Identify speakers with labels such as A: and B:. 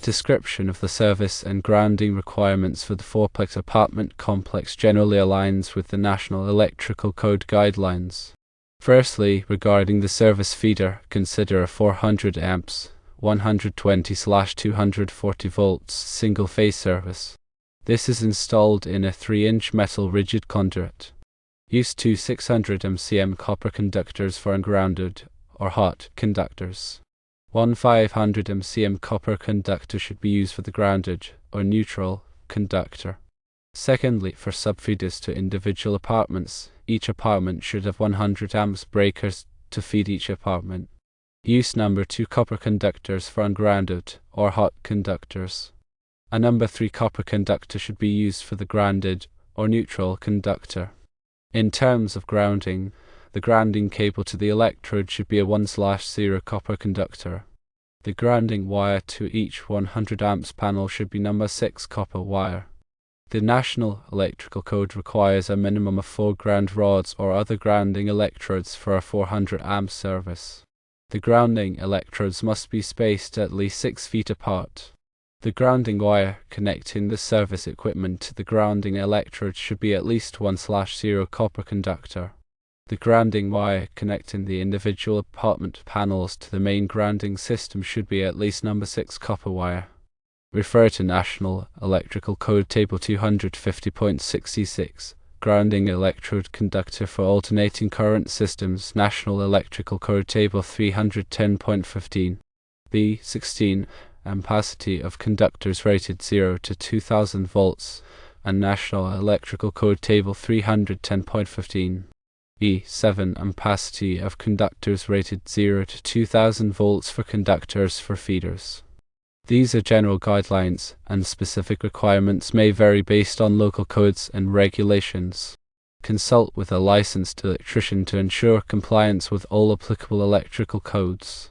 A: description of the service and grounding requirements for the fourplex apartment complex generally aligns with the National Electrical Code guidelines. Firstly, regarding the service feeder, consider a 400 amps, 120/240 volts single-phase service. This is installed in a 3-inch metal rigid conduit. Use two 600 mcm copper conductors for ungrounded or hot conductors. One 500 mcm copper conductor should be used for the grounded or neutral conductor. Secondly, for subfeeders to individual apartments, each apartment should have 100 amps breakers to feed each apartment. Use number 2 copper conductors for ungrounded or hot conductors. A number 3 copper conductor should be used for the grounded or neutral conductor. In terms of grounding, the grounding cable to the electrode should be a 1/0 copper conductor. The grounding wire to each 100 amps panel should be number 6 copper wire. The National Electrical Code requires a minimum of 4 ground rods or other grounding electrodes for a 400 amp service. The grounding electrodes must be spaced at least 6 feet apart. The grounding wire connecting the service equipment to the grounding electrodes should be at least 1/0 copper conductor. The grounding wire connecting the individual apartment panels to the main grounding system should be at least number 6 copper wire. Refer to National Electrical Code Table 250.66, Grounding Electrode Conductor for Alternating Current Systems, National Electrical Code Table 310.15. B. 16. Ampacity of conductors rated 0 to 2000 volts, and National Electrical Code Table 310.15. E. 7. Ampacity of conductors rated 0 to 2000 volts for conductors for feeders. These are general guidelines, and specific requirements may vary based on local codes and regulations. Consult with a licensed electrician to ensure compliance with all applicable electrical codes.